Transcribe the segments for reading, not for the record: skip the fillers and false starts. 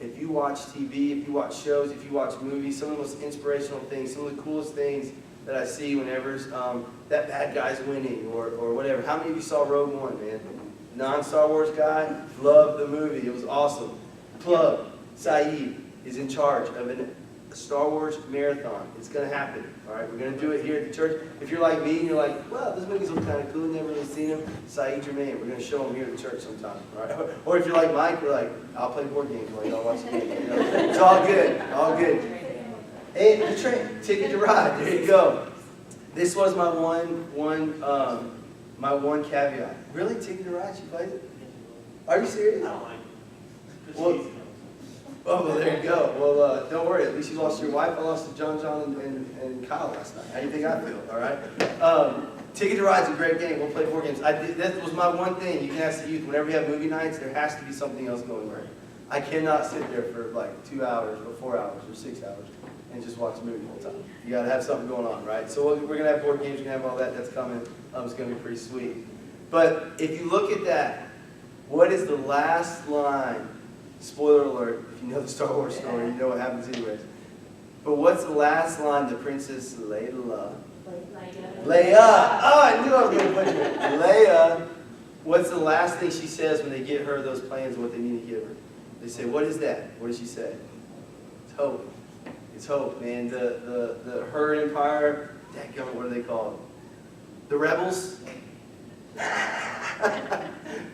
if you watch TV, if you watch shows, if you watch movies, some of the most inspirational things, some of the coolest things that I see whenever that bad guy's winning or whatever. How many of you saw Rogue One, man? Non-Star Wars guy, loved the movie. It was awesome. Plug, Saeed is in charge of a Star Wars marathon. It's going to happen. All right, we're going to do it here at the church. If you're like me and you're like, well, those movies look kind of cool, never really seen them, Saeed Jermaine, we're going to show them here at the church sometime. All right? Or if you're like Mike, we're like, I'll play board games while y'all watch the game. You know? It's all good. All good. Hey, the train, Ticket to Ride. There you go. This was my one caveat. Really, Ticket to Ride? She played it? Are you serious? I don't like it. Well, well, there you go. Well, don't worry. At least you lost your wife. I lost to John, and Kyle last night. How do you think I feel? All right. Ticket to Ride's a great game. We'll play board games. That was my one thing. You can ask the youth. Whenever you have movie nights, there has to be something else going on. I cannot sit there for like 2 hours or 4 hours or 6 hours and just watch a movie the whole time. You got to have something going on, right? So we're going to have board games. We're going to have all that. That's coming. It's going to be pretty sweet. But if you look at that, what is the last line? Spoiler alert, if you know the Star Wars story, you know what happens anyways. But what's the last line to Princess Leia? Leia! Oh, I knew I was going to put it. Leia, what's the last thing she says when they get her those plans and what they need to give her? They say, what is that? What does she say? It's hope. It's hope, man. Her empire, what are they called? The rebels?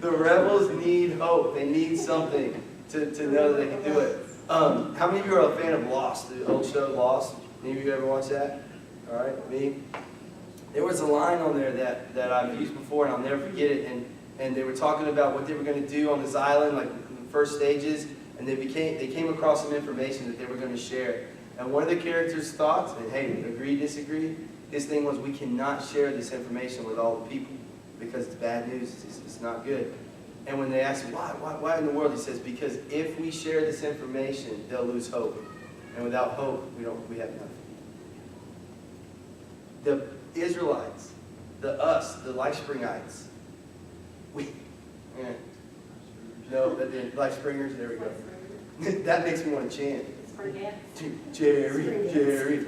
The rebels need hope. They need something to know that they can do it. How many of you are a fan of Lost, the old show Lost? Any of you ever watched that? All right, me. There was a line on there that I've used before, and I'll never forget it. And they were talking about what they were going to do on this island, like in the first stages, and they came across some information that they were going to share. And one of the characters' thoughts, and hey, agree, disagree, his thing was, we cannot share this information with all the people because it's bad news. It's not good. And when they asked him, why in the world? He says, because if we share this information, they'll lose hope. And without hope, we have nothing. The Israelites, the Lifespringites, Lifespringers, there we go. That makes me want to chant. Jerry.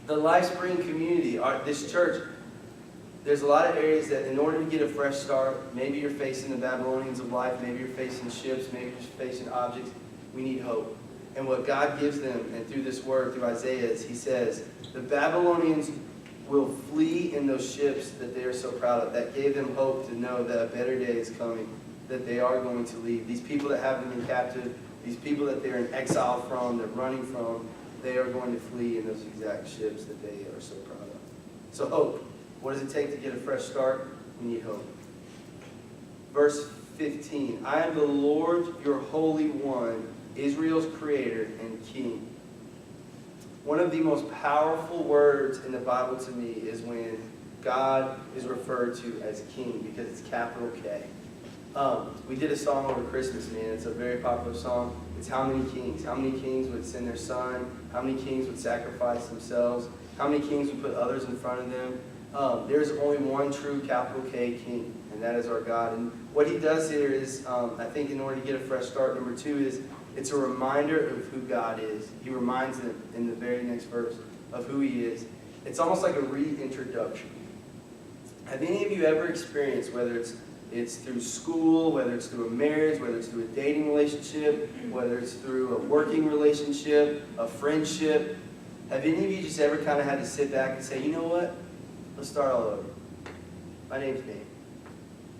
The Lifespring community, this church, there's a lot of areas that in order to get a fresh start, maybe you're facing the Babylonians of life, maybe you're facing ships, maybe you're facing objects, we need hope. And what God gives them, and through this word, through Isaiah, is He says, the Babylonians will flee in those ships that they are so proud of. That gave them hope to know that a better day is coming, that they are going to leave. These people that have them in captive, these people that they're in exile from, they're running from, they are going to flee in those exact ships that they are so proud of. So hope. What does it take to get a fresh start? We need hope. Verse 15. I am the Lord, your Holy One, Israel's Creator and King. One of the most powerful words in the Bible to me is when God is referred to as King, because it's capital K. We did a song over Christmas, man. It's a very popular song. It's How Many Kings? How many kings would send their son? How many kings would sacrifice themselves? How many kings would put others in front of them? There's only one true capital K King, and that is our God. And what He does here is, I think in order to get a fresh start, number 2 is, it's a reminder of who God is. He reminds them in the very next verse of who He is. It's almost like a reintroduction. Have any of you ever experienced, whether it's through school, whether it's through a marriage, whether it's through a dating relationship, whether it's through a working relationship, a friendship, have any of you just ever kind of had to sit back and say, you know what? Let's start all over. My name's Nate.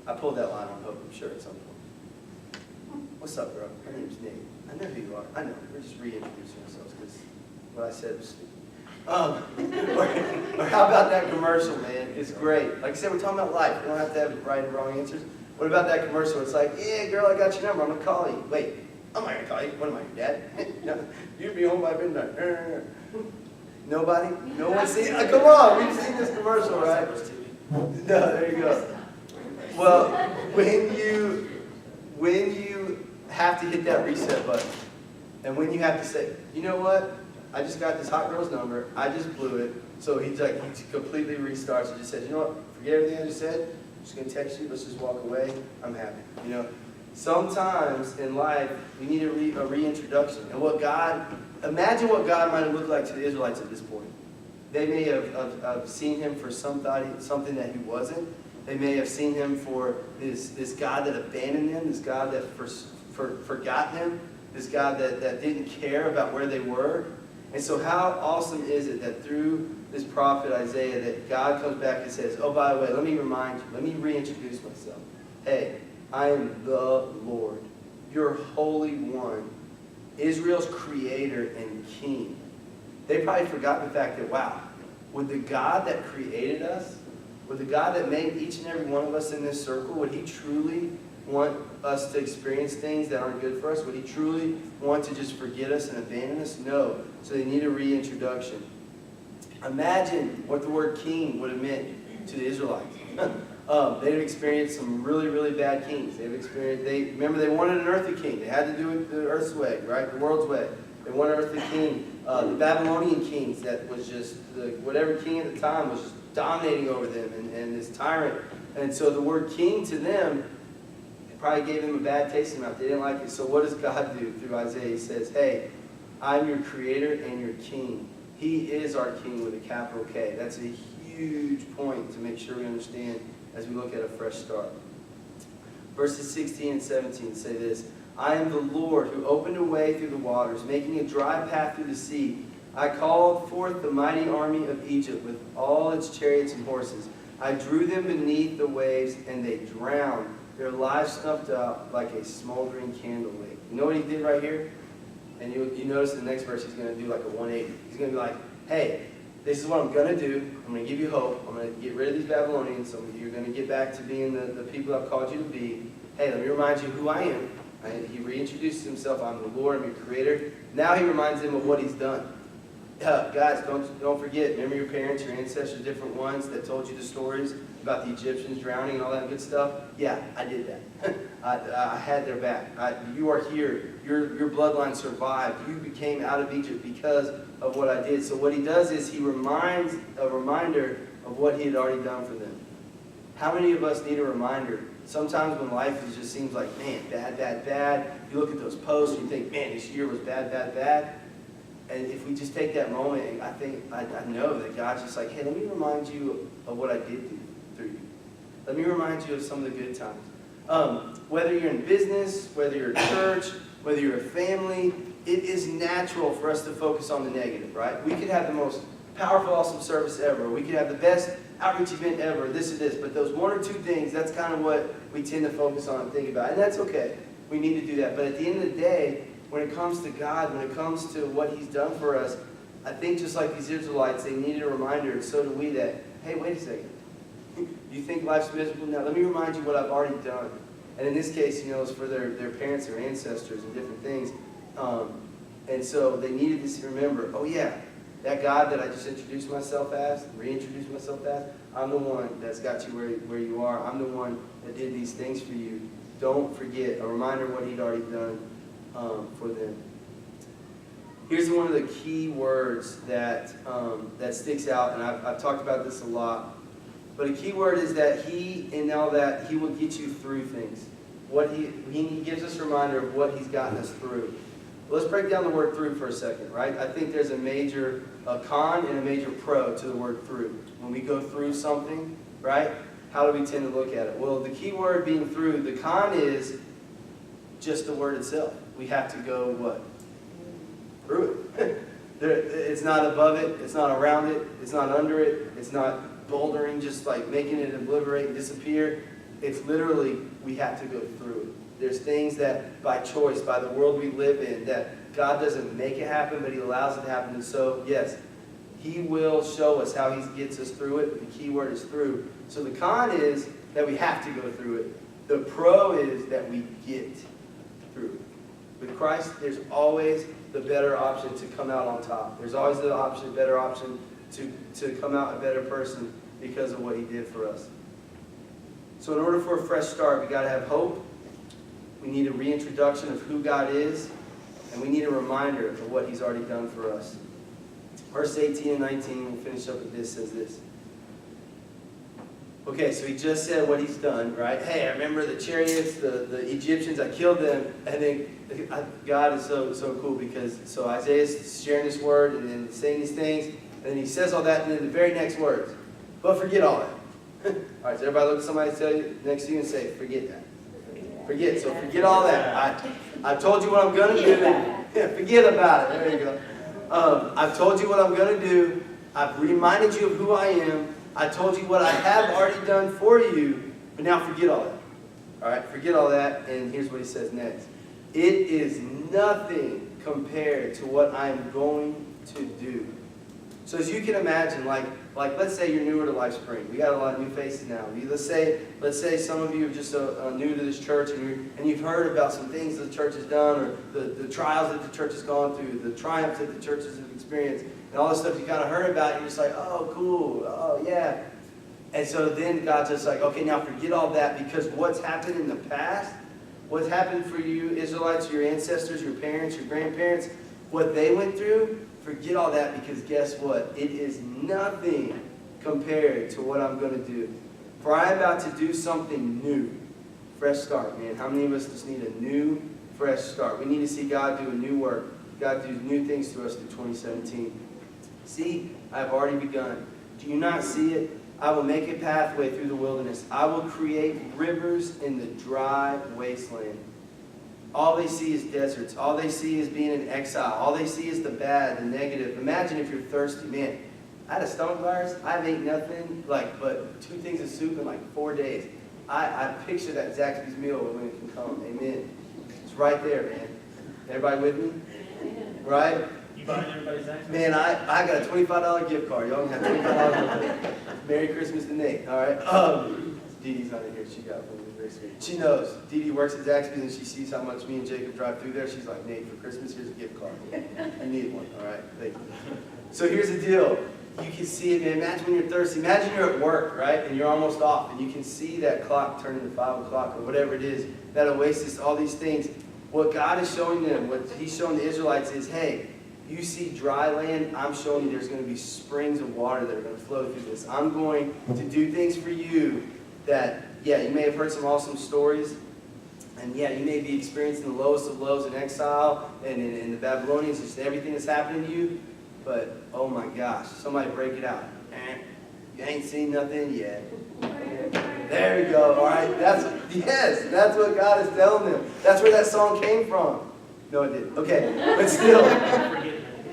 I pulled that line on Hope, I'm sure, at some point. What's up, bro? My name's Nate. I know who you are. I know. We're just reintroducing ourselves because what I said was stupid. Or how about that commercial, man? It's great. Like I said, we're talking about life. We don't have to have right and wrong answers. What about that commercial? It's like, yeah, girl, I got your number. I'm going to call you. Wait, I'm not going to call you. What am I, your dad? No, you'd be home by midnight. Nobody? No one seen it? Come on, we've seen this commercial, right? No, there you go. Well, when you have to hit that reset button, and when you have to say, you know what? I just got this hot girl's number. I just blew it. So he completely restarts and just says, you know what? Forget everything I just said. I'm just going to text you. Let's just walk away. I'm happy. Sometimes in life, we need a reintroduction. And imagine what God might have looked like to the Israelites at this point. They may have seen him for something that he wasn't. They may have seen him for this God that abandoned them, this God that forgot him, this God that didn't care about where they were. And so how awesome is it that through this prophet Isaiah that God comes back and says, oh, by the way, let me remind you, let me reintroduce myself. Hey, I am the Lord, your Holy One, Israel's creator and king. They probably forgot the fact that, wow, would the God that created us, would the God that made each and every one of us in this circle, would he truly want us to experience things that aren't good for us? Would he truly want to just forget us and abandon us? No. So they need a reintroduction. Imagine what the word king would have meant to the Israelites. They've experienced some really, really bad kings. Remember, they wanted an earthly king. They had to do it the earth's way, right? The world's way. They wanted an earthly king. The Babylonian kings, that was just, whatever king at the time was just dominating over them and this tyrant. And so the word king to them, it probably gave them a bad taste in their mouth. They didn't like it. So what does God do through Isaiah? He says, hey, I'm your creator and your king. He is our king with a capital K. That's a huge point to make sure we understand as we look at a fresh start. Verses 16 and 17 say this, I am the Lord who opened a way through the waters, making a dry path through the sea. I called forth the mighty army of Egypt with all its chariots and horses. I drew them beneath the waves, and they drowned, their lives snuffed out like a smoldering candle wick. You know what he did right here? And you notice in the next verse he's going to do like a 180. He's going to be like, hey, this is what I'm going to do. I'm going to give you hope. I'm going to get rid of these Babylonians. So you're going to get back to being the people I've called you to be. Hey, let me remind you who I am. He reintroduces himself. I'm the Lord. I'm your creator. Now he reminds them of what he's done. Guys, don't forget. Remember your parents, your ancestors, different ones that told you the stories about the Egyptians drowning and all that good stuff? Yeah, I did that. I had their back. You are here. Your bloodline survived. You became out of Egypt because of what I did. So what he does is he reminds a reminder of what he had already done for them. How many of us need a reminder? Sometimes when life just seems like, man, bad, bad, bad. You look at those posts and you think, man, this year was bad, bad, bad. And if we just take that moment, I know that God's just like, hey, let me remind you of what I did through you. Let me remind you of some of the good times. Whether you're in business, whether you're a church, whether you're a family, it is natural for us to focus on the negative, right? We could have the most powerful, awesome service ever. We could have the best outreach event ever, this or this. But those one or two things, that's kind of what we tend to focus on and think about. And that's okay. We need to do that. But at the end of the day, when it comes to God, when it comes to what he's done for us, I think just like these Israelites, they needed a reminder, and so do we, that, hey, wait a second. You think life's miserable? Now, let me remind you what I've already done. And in this case, it's for their parents, their ancestors, and different things. And so they needed to remember, oh yeah, that God that I just introduced myself as, reintroduced myself as, I'm the one that's got you where you are. I'm the one that did these things for you. Don't forget, a reminder of what he'd already done for them. Here's one of the key words that sticks out, and I've talked about this a lot. But a key word is that he will get you through things. He gives us a reminder of what he's gotten us through. Let's break down the word through for a second, right? I think there's a major con and a major pro to the word through. When we go through something, right, how do we tend to look at it? Well, the key word being through, the con is just the word itself. We have to go what? Through it. It's not above it. It's not around it. It's not under it. It's not bouldering, just like making it obliterate and disappear. It's literally, we have to go through it. There's things that by choice, by the world we live in, that God doesn't make it happen, but he allows it to happen. And so, yes, he will show us how he gets us through it, but the key word is through. So the con is that we have to go through it. The pro is that we get through it. With Christ, there's always the better option to come out on top. There's always the better option to come out a better person because of what he did for us. So in order for a fresh start, we got to have hope. We need a reintroduction of who God is, and we need a reminder of what he's already done for us. Verse 18 and 19, we'll finish up with this, says this. Okay, so he just said what he's done, right? Hey, I remember the chariots, the Egyptians, I killed them. And then God is so cool because, so Isaiah's sharing this word and then saying these things. And then he says all that, and then the very next words, but forget all that. All right, so everybody look at somebody tell you next to you and say, forget that. Forget, so forget all that. I've told you what I'm going to do. Yeah, forget about it. There you go. I've told you what I'm going to do. I've reminded you of who I am. I told you what I have already done for you, but now forget all that. All right, forget all that, and here's what he says next. It is nothing compared to what I'm going to do. So as you can imagine, like let's say you're newer to Lifespring. We got a lot of new faces now. Let's say some of you are just new to this church, and you've heard about some things that the church has done, or the trials that the church has gone through, the triumphs that the church has experienced, and all this stuff you kind of heard about. You're just like, oh, cool, oh, yeah. And so then God's just like, okay, now forget all that, because what's happened in the past, what's happened for you Israelites, your ancestors, your parents, your grandparents, what they went through, forget all that, because guess what? It is nothing compared to what I'm going to do. For I am about to do something new. Fresh start, man. How many of us just need a new, fresh start? We need to see God do a new work. God do new things to us through 2017. See, I have already begun. Do you not see it? I will make a pathway through the wilderness. I will create rivers in the dry wasteland. All they see is deserts. All they see is being in exile. All they see is the bad, the negative. Imagine if you're thirsty. Man, I had a stomach virus. I've ate nothing but 2 things of soup in 4 days. I picture that Zaxby's meal when it can come. Amen. It's right there, man. Everybody with me? Right? You buying everybody's Zaxby's? Man, I got a $25 gift card. Y'all can have $25. Merry Christmas to Nate. All right. Dee Dee's not in here. She got one. Very sweet. She knows. Dee Dee works at Zaxby's and she sees how much me and Jacob drive through there. She's like, Nate, for Christmas, here's a gift card. You need one. All right. Thank you. So here's the deal. You can see it, man. Imagine when you're thirsty. Imagine you're at work, right? And you're almost off. And you can see that clock turning to 5 o'clock or whatever it is. That oasis, all these things. What God is showing them, what he's showing the Israelites is, hey, you see dry land, I'm showing you there's going to be springs of water that are going to flow through this. I'm going to do things for you that, yeah, you may have heard some awesome stories. And yeah, you may be experiencing the lowest of lows in exile and in the Babylonians, just everything that's happening to you. But, oh my gosh, somebody break it out. You ain't seen nothing yet. There we go, all right? That's what God is telling them. That's where that song came from. No, it didn't. Okay, but still.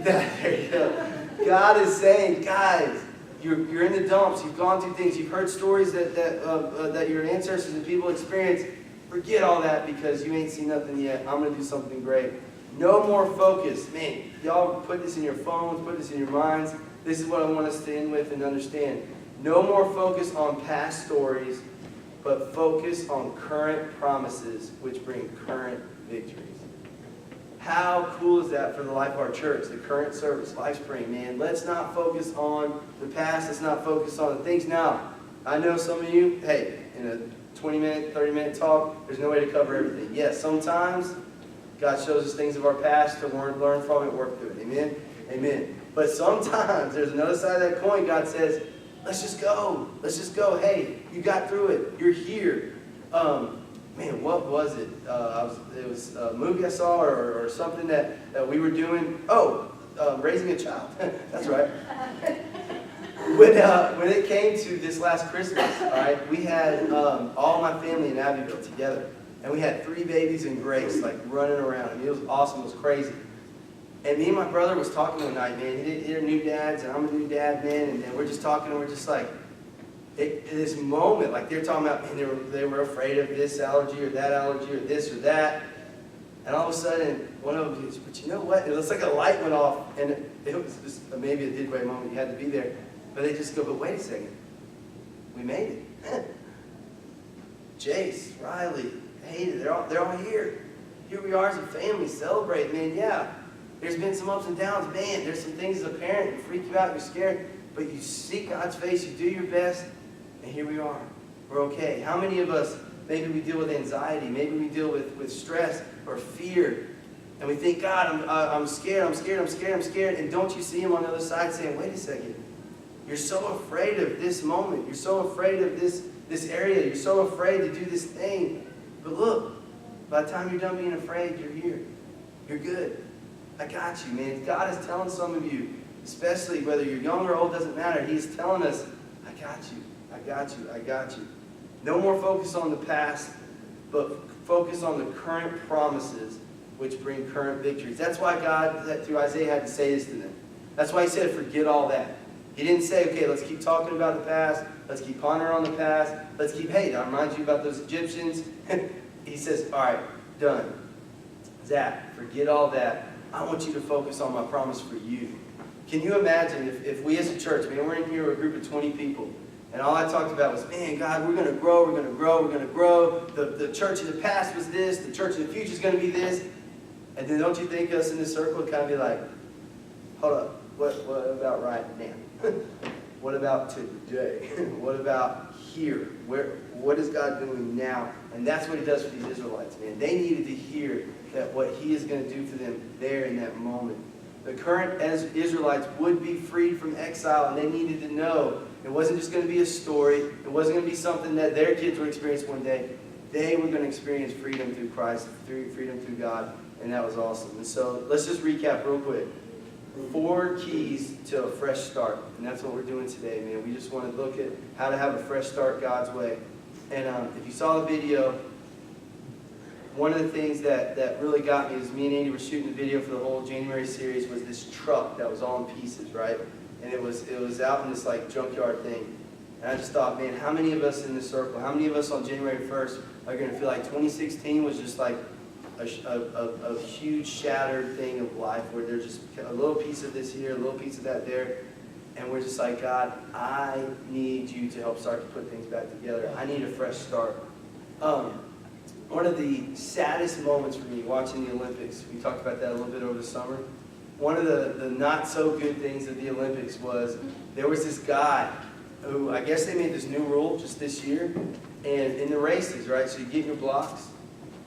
There you go. God is saying, guys, you're in the dumps. You've gone through things. You've heard stories that your ancestors and people experienced. Forget all that because you ain't seen nothing yet. I'm going to do something great. No more focus. Man, y'all put this in your phones, put this in your minds. This is what I want us to end with and understand. No more focus on past stories, but focus on current promises which bring current victories. How cool is that for the life of our church, the current service, Lifespring, man? Let's not focus on the past. Let's not focus on the things now. I know some of you, hey, in a 20-minute, 30-minute talk, there's no way to cover everything. Yes, sometimes God shows us things of our past to learn from it, work through it. Amen? Amen. But sometimes there's another side of that coin. God says, let's just go. Let's just go. Hey, you got through it. You're here. Man, what was it? It was a movie I saw or something that we were doing. Raising a child. That's right. When it came to this last Christmas, all right, we had all my family in Abbeville together. And we had 3 babies and Grace, running around. I mean, it was awesome. It was crazy. And me and my brother was talking one night, man. They're new dads, and I'm a new dad, man. And we're just talking, and we're just like, this moment, they're talking about, man, they were afraid of this allergy or that allergy or this or that. And all of a sudden, one of them goes, but you know what? It looks like a light went off. And it was just maybe a Didway moment. You had to be there. But they just go, but wait a second. We made it. Jace, Riley, Hayden, they're all here. Here we are as a family celebrating, man. Yeah, there's been some ups and downs. Man, there's some things as a parent that freak you out, you're scared. But you seek God's face, you do your best, and here we are. We're okay. How many of us, maybe we deal with anxiety, maybe we deal with stress or fear, and we think, God, I'm scared, and don't you see him on the other side saying, wait a second, You're so afraid of this moment. You're so afraid of this area. You're so afraid to do this thing. But look, by the time you're done being afraid, you're here. You're good. I got you, man. God is telling some of you, especially whether you're young or old, doesn't matter. He's telling us, I got you. I got you. I got you. No more focus on the past, but focus on the current promises which bring current victories. That's why God, through Isaiah, had to say this to them. That's why he said, forget all that. He didn't say, okay, let's keep talking about the past. Let's keep pondering on the past. Let's keep, hey, I remind you about those Egyptians. He says, all right, done. Zach, forget all that. I want you to focus on my promise for you. Can you imagine if we as a church, man, we're in here with a group of 20 people, and all I talked about was, man, God, we're going to grow, we're going to grow, we're going to grow. The church in the past was this, the church in the future is going to be this. And then don't you think us in this circle would kind of be like, hold up, what about right now? What about today? What about here? What is God doing now? And that's what he does for these Israelites, man. They needed to hear that what he is going to do for them there in that moment. The current Israelites would be freed from exile, and they needed to know it wasn't just going to be a story. It wasn't going to be something that their kids would experience one day. They were going to experience freedom through Christ, freedom through God, and that was awesome. And so let's just recap real quick. 4 keys to a fresh start, and that's what we're doing today, man. We just want to look at how to have a fresh start God's way. And if you saw the video, one of the things that really got me is me and Andy were shooting the video for the whole January series was this truck that was all in pieces, right? And it was out in this like junkyard thing. And I just thought, man, how many of us in this circle, how many of us on January 1st are going to feel like 2016 was just like a huge shattered thing of life where there's just a little piece of this here, a little piece of that there. And we're just like, God, I need you to help start to put things back together. I need a fresh start. One of the saddest moments for me watching the Olympics, we talked about that a little bit over the summer. One of the not so good things of the Olympics was there was this guy who, I guess they made this new rule just this year. And in the races, right, so you get your blocks.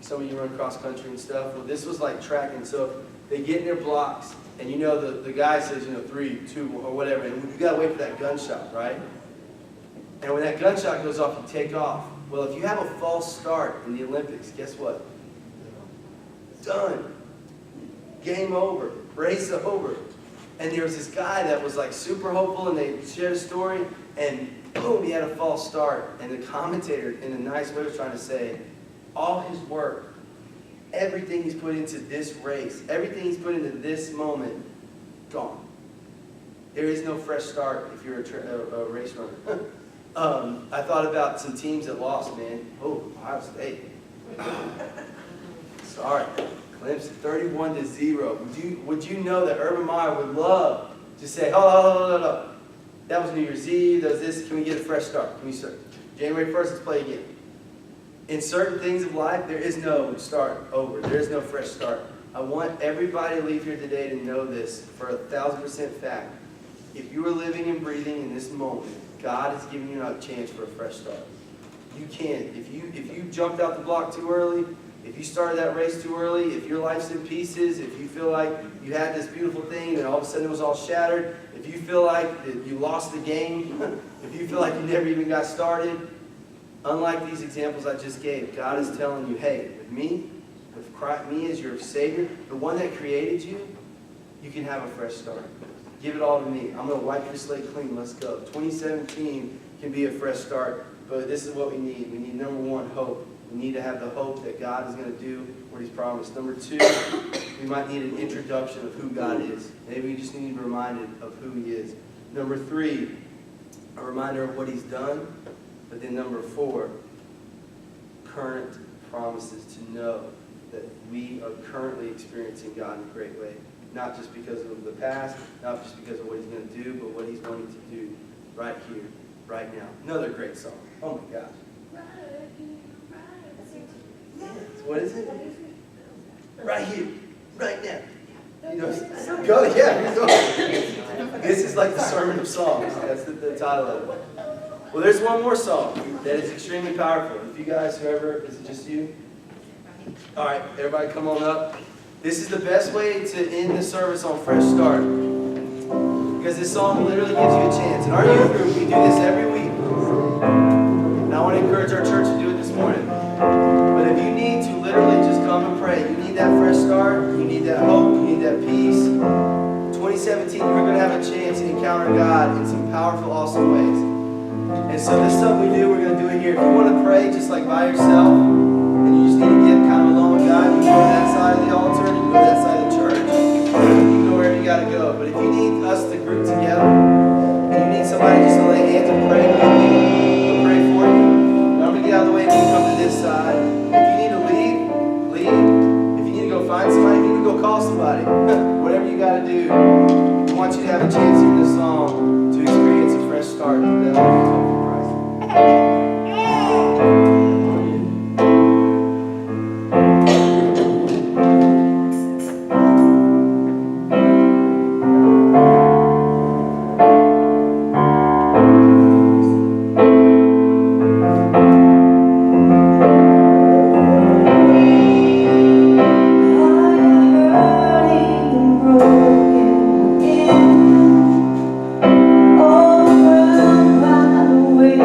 Some of you run cross country and stuff. Well, this was like tracking. So they get in their blocks, and you know the guy says, 3, 2, or whatever, and you gotta wait for that gunshot, right? And when that gunshot goes off, you take off. Well, if you have a false start in the Olympics, guess what? Done. Game over. Race over. And there was this guy that was like super hopeful, and they shared a story, and boom, he had a false start. And the commentator, in a nice way, was trying to say, all his work, everything he's put into this race, everything he's put into this moment, gone. There is no fresh start if you're a race runner. I thought about some teams that lost, man. Oh, Ohio State. Sorry. Clemson, 31-0. Would you know that Urban Meyer would love to say, oh, that was New Year's Eve, that was this, can we get a fresh start? Can we start? January 1st, let's play again. In certain things of life, there is no start over. There is no fresh start. I want everybody to leave here today to know this for 1,000% fact. If you are living and breathing in this moment, God is giving you a chance for a fresh start. You can. If you jumped out the block too early, if you started that race too early, if your life's in pieces, if you feel like you had this beautiful thing and all of a sudden it was all shattered, if you feel like you lost the game, if you feel like you never even got started, unlike these examples I just gave, God is telling you, hey, with me, with Christ, me as your Savior, the one that created you, you can have a fresh start. Give it all to me. I'm going to wipe your slate clean. Let's go. 2017 can be a fresh start, but this is what we need. We need, number 1, hope. We need to have the hope that God is going to do what He's promised. Number 2, we might need an introduction of who God is. Maybe we just need to be reminded of who He is. Number 3, a reminder of what He's done. But then number 4, current promises to know that we are currently experiencing God in a great way. Not just because of the past, not just because of what He's going to do, but what He's wanting to do right here, right now. Another great song. Oh my gosh. What is it? Right here, right now. You know, go, yeah. Go. This is like the Sermon of Songs. That's the title of it. Well, there's one more song that is extremely powerful. If you guys, whoever, is it just you? All right, everybody come on up. This is the best way to end the service on Fresh Start. Because this song literally gives you a chance. In our youth group, we do this every week. And I want to encourage our church to do it this morning. But if you need to literally just come and pray, you need that fresh start, you need that hope, you need that peace. 2017, you're going to have a chance to encounter God in some powerful, awesome ways. And so this is something we do. We're going to do it here. If you want to pray just like by yourself, and you just need to get kind of alone with God, you can go to that side of the altar, you can go to that side of the church. You can go wherever you got to go. But if you need us to group together, and you need somebody just to lay hands and pray with you, we'll pray for you. I'm going to get out of the way and we can come to this side. If you need to leave, leave. If you need to go find somebody, if you need to go call somebody, whatever you got to do, we want you to have a chance in this song to experience a fresh start that will be hope for Christ. Overwhelmed by the way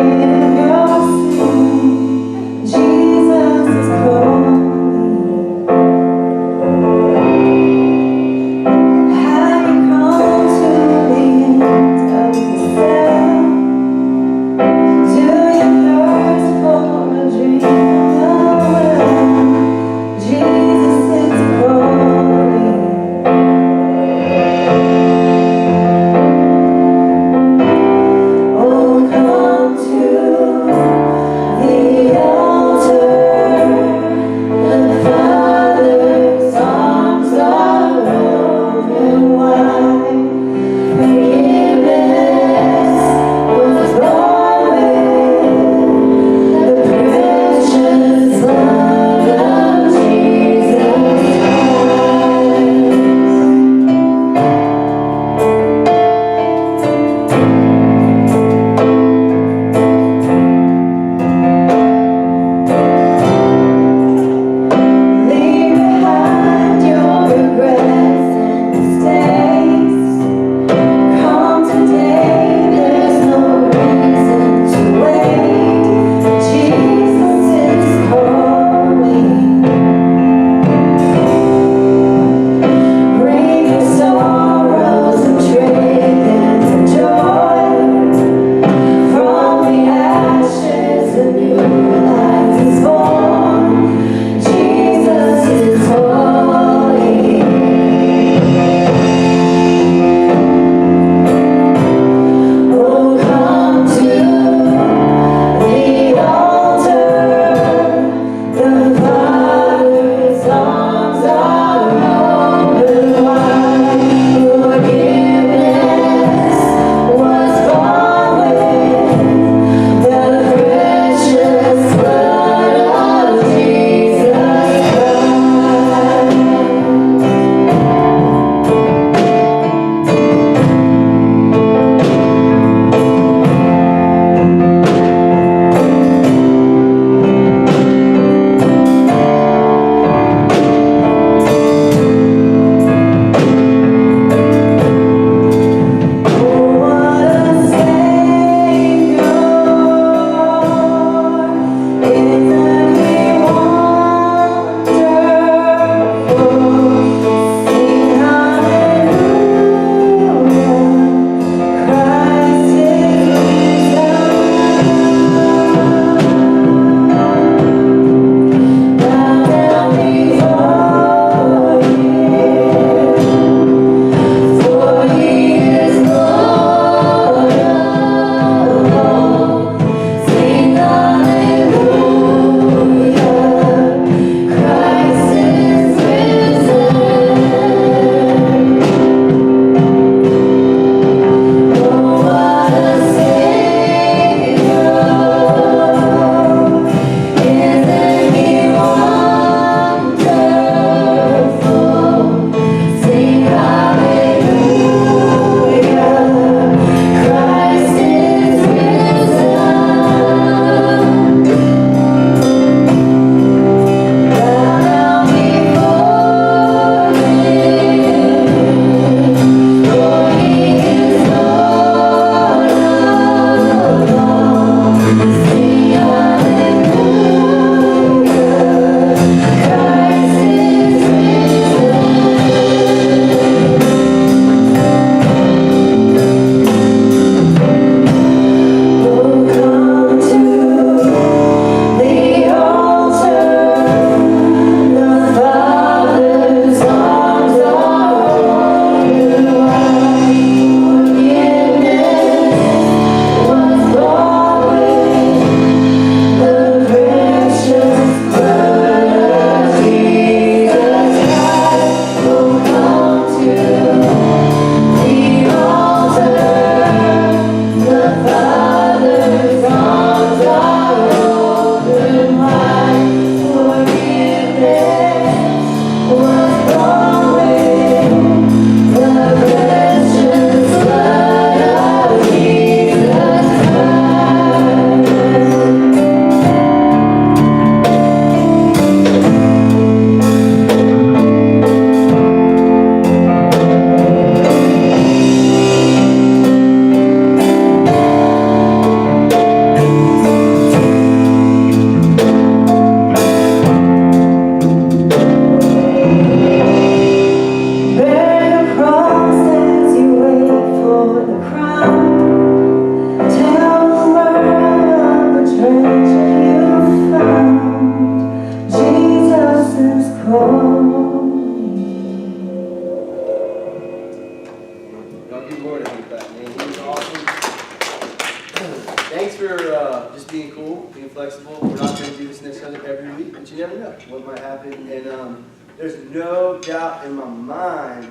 flexible. We're not going to do this necessarily every week, but you never know what might happen. And there's no doubt in my mind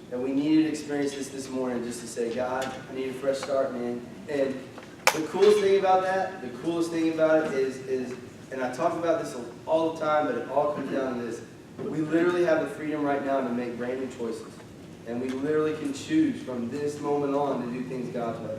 that we needed to experience this morning just to say, God, I need a fresh start, man. And the coolest thing about that, is, and I talk about this all the time, but it all comes down to this. We literally have the freedom right now to make brand new choices. And we literally can choose from this moment on to do things God's way.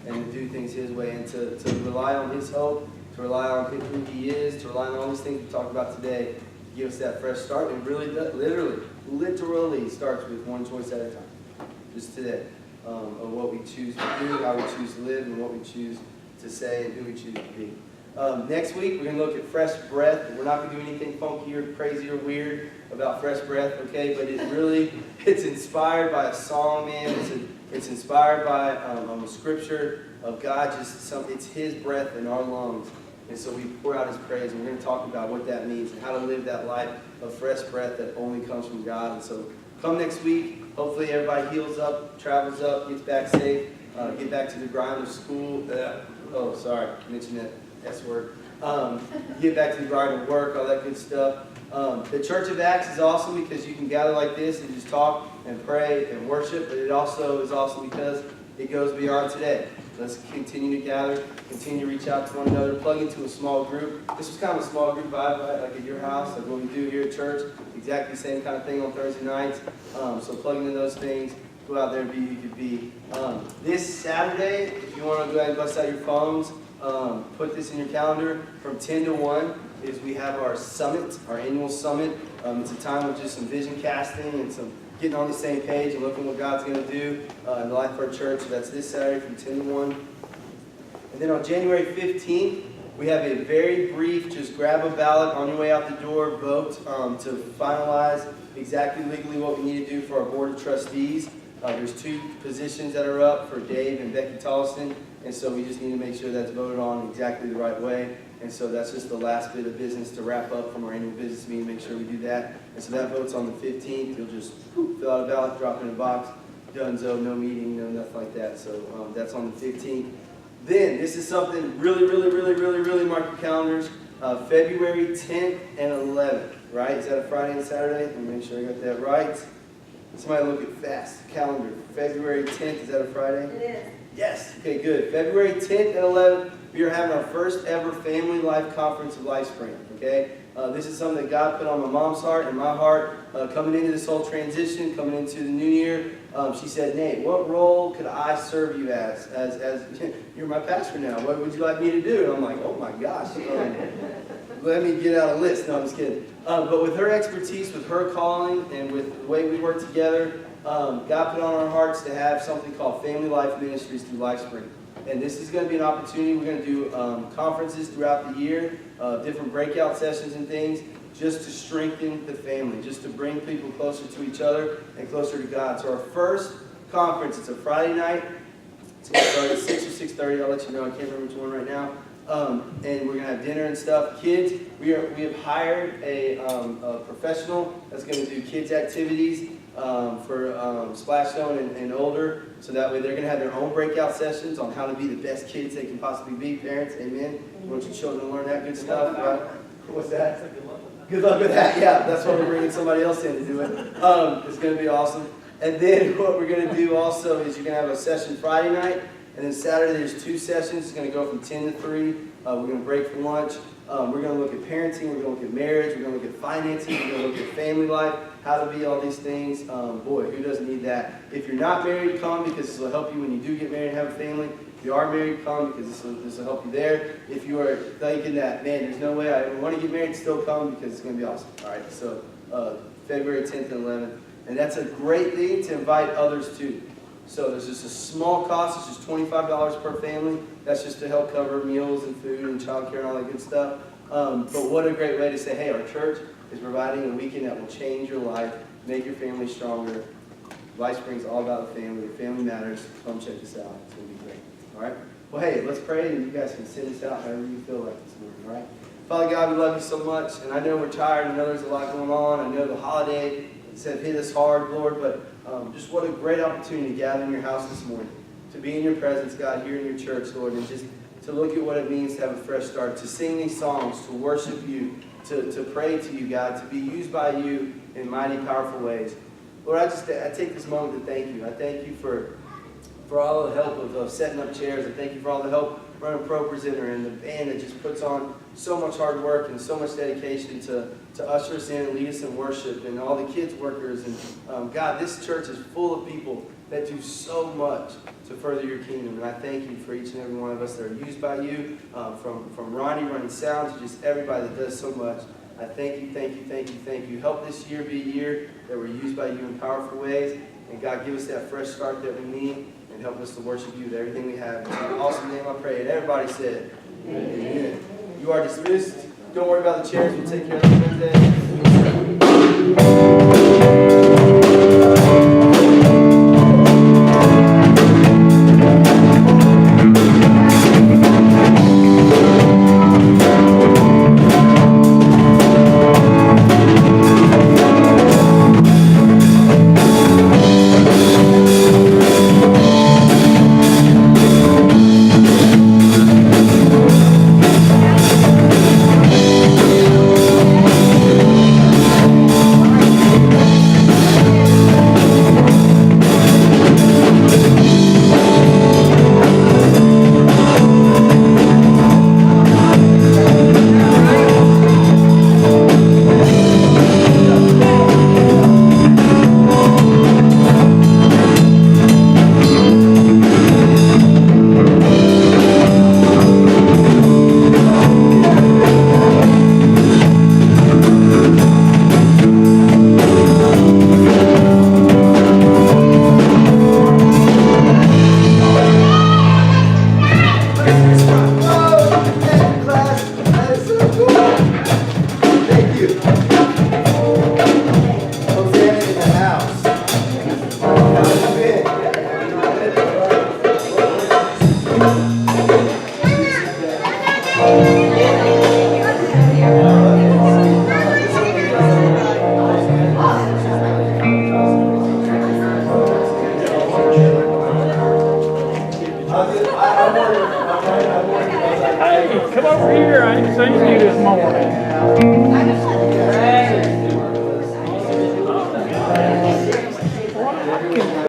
And to do things His way. And to rely on His hope, to rely on who He is, to rely on all these things we talked about today, to give us that fresh start. And really, literally starts with one choice at a time. Just today. Of what we choose to do, how we choose to live, and what we choose to say, and who we choose to be. Next week, we're going to look at fresh breath. We're not going to do anything funky or crazy or weird about fresh breath, okay? But it's inspired by a song, man. It's inspired by a scripture of God. It's His breath in our lungs. And so we pour out His praise, and we're going to talk about what that means and how to live that life of fresh breath that only comes from God. And so come next week. Hopefully everybody heals up, travels up, gets back safe, get back to the grind of school. I mentioned that S word. Get back to the grind of work, all that good stuff. The Church of Acts is awesome because you can gather like this and just talk and pray and worship, but it also is awesome because it goes beyond today. Let's continue to gather, continue to reach out to one another, plug into a small group. This was kind of a small group vibe, right? Like at your house, like what we do here at church. Exactly the same kind of thing on Thursday nights. So plug into those things. Go out there and be who you could be. This Saturday, if you want to go ahead and bust out your phones, put this in your calendar. From 10 to 1 is we have our summit, our annual summit. It's a time of just some vision casting and some getting on the same page and looking what God's going to do in the life of our church. So that's this Saturday from 10 to 1. And then on January 15th, we have a very brief, just grab a ballot on your way out the door, vote to finalize exactly legally what we need to do for our Board of Trustees. There's 2 positions that are up for Dave and Becky Tolston, and so we just need to make sure that's voted on exactly the right way. And so that's just the last bit of business to wrap up from our annual business meeting, make sure we do that. And so that vote's on the 15th. You'll just fill out a ballot, drop it in a box, donezo, no meeting, no nothing like that. So that's on the 15th. Then, this is something really mark your calendars. February 10th and 11th, right? Is that a Friday and Saturday? Let me make sure I got that right. Somebody look at fast calendar. February 10th, is that a Friday? It is. Yes, okay, good. February 10th and 11th, we are having our first ever Family Life Conference of Lifespring, okay? This is something that God put on my mom's heart and my heart coming into this whole transition, coming into the new year. She said, Nate, what role could I serve you as you're my pastor now? What would you like me to do? And I'm like, oh my gosh. Let me get out a list. No, I'm just kidding. But with her expertise, with her calling, and with the way we work together, God put on our hearts to have something called Family Life Ministries through Lifespring. And this is going to be an opportunity. We're going to do conferences throughout the year, different breakout sessions and things, just to strengthen the family, just to bring people closer to each other and closer to God. So our first conference, it's a Friday night. It's going to start at 6 or 6:30. I'll let you know. I can't remember which one right now. And we're going to have dinner and stuff. Kids, we have hired a professional that's going to do kids' activities for Splashstone and older. So that way they're going to have their own breakout sessions on how to be the best kids they can possibly be. Parents, amen. You want your children to learn that good stuff, right? What's that? Good luck with that. Yeah, that's why we're bringing somebody else in to do it. It's going to be awesome. And then what we're going to do also is you're going to have a session Friday night. And then Saturday there's 2 sessions. It's going to go from 10 to 3. We're going to break for lunch. We're going to look at parenting. We're going to look at marriage. We're going to look at financing. We're going to look at family life, how to be all these things. Boy, who doesn't need that? If you're not married, come, because this will help you when you do get married and have a family. If you are married, come, because this will help you there. If you are thinking that, man, there's no way I want to get married, still come, because it's going to be awesome. All right, so February 10th and 11th. And that's a great thing to invite others to. So there's just a small cost. It's just $25 per family. That's just to help cover meals and food and childcare and all that good stuff. But what a great way to say, hey, our church is providing a weekend that will change your life, make your family stronger. Lifespring is all about the family. The family matters. Come check this out. It's going to be great. All right? Well, hey, let's pray, and you guys can send this out however you feel like this morning. All right? Father God, we love you so much, and I know we're tired. I know there's a lot going on. I know the holidays have hit us hard, Lord, but just what a great opportunity to gather in your house this morning, to be in your presence, God, here in your church, Lord, and just to look at what it means to have a fresh start, to sing these songs, to worship you, to pray to you, God, to be used by you in mighty, powerful ways. Lord, I take this moment to thank you. I thank you for all the help of setting up chairs. I thank you for all the help running Pro Presenter and the band that just puts on so much hard work and so much dedication to usher us in and lead us in worship, and all the kids workers. And God, this church is full of people that do so much to further your kingdom. And I thank you for each and every one of us that are used by you, from Ronnie running sound to just everybody that does so much. I thank you, thank you, thank you, thank you. Help this year be a year that we're used by you in powerful ways. And God, give us that fresh start that we need, and help us to worship you with everything we have. In your awesome name I pray. And everybody said, amen. You are dismissed. Don't worry about the chairs. We'll take care of them Wednesday. Hey, come over here. I ain't seen you this morning.